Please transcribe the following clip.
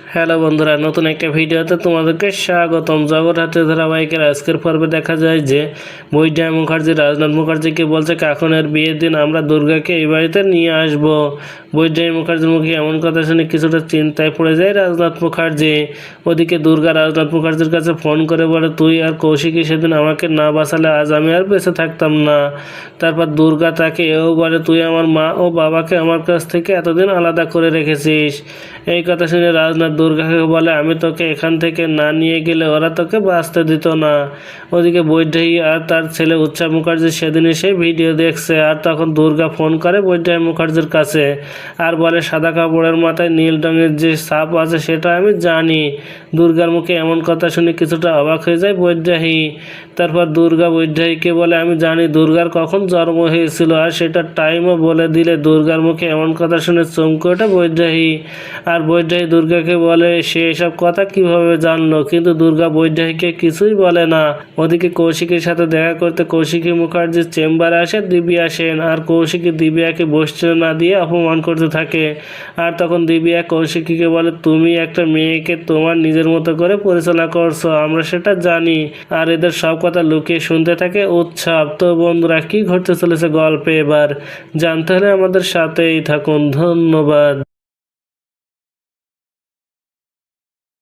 Hello বন্ধুরা, নতুন একটা ভিডিওতে তোমাদেরকে স্বাগতম। জগৎ ধারাবাহিকের আজকের পর্বে দেখা যায় যে বৈদ্যনাথ মুখার্জি রাজনাথ মুখার্জিকে বলছে কাকনের বিয়ের দিন আমরা দুর্গাকে এই বাড়িতে নিয়ে আসব। বৈদ্যনাথ মুখার্জির মুখে এমন কথা শুনে কিছুটা চিন্তায় পড়ে যায় রাজনাথ মুখার্জি। ওদিকে দুর্গা রাজনাথ মুখার্জির কাছে ফোন করে বলে, তুই আর কৌশিকী সেদিন আমাকে না বাঁচালে আজ আমি আর বেঁচে থাকতাম না। তারপর দুর্গা তাকে এও বলে, তুই আমার মা ও বাবাকে আমার কাছ থেকে এতদিন আলাদা করে রেখেছিস। এই কথা শুনে রাজনাথ দুর্গাকে বলে, আমি তোকে এখান থেকে না নিয়ে গেলে ওরা তোকে বাঁচতে দিত না। ওদিকে বৈদেহী আর তার ছেলে উৎসব মুখার্জি সেদিনই সেই ভিডিও দেখছে। আর তখন দুর্গা ফোন করে বৈদেহী মুখার্জির কাছে আর বলে, সাদা কাপড়ের মাথায় নীল রঙের যে ছাপ আছে সেটা আমি জানি। দুর্গার মুখে এমন কথা শুনে কিছুটা অবাক হয়ে যায় বৈদেহী। তারপর দুর্গা বৈদেহীকে বলে, আমি জানি দুর্গার কখন জন্ম হয়েছিল আর সেটার টাইমও বলে দিলে। দুর্গার মুখে এমন কথা শুনে চমকে ওঠে বৈদেহী। আর বৈদেহী দুর্গাকে বলে সে এসব কথা কিভাবে জানলো, কিন্তু দুর্গা বৈদেহীকে কিছুই বলে না। ওদিকে কৌশিকীর সাথে দেখা করতে কৌশিকী মুখার্জির চেম্বারে আসে দিব্যা সেন। আর কৌশিকী দিব্যাকে বসতে না দিয়ে অপমান করতে থাকে। আর তখন দিব্যা কৌশিকীকে বলে, তুমি একটা মেয়েকে তোমার নিজের মতো করে পরিচালনা করছো, আমরা সেটা জানি। আর এদের সব কথা লুকিয়ে শুনতে থাকে উৎসব। তো বন্ধুরা, কি ঘটতে চলেছে গল্পে এবার জানতে হলে আমাদের সাথেই থাকুন। ধন্যবাদ।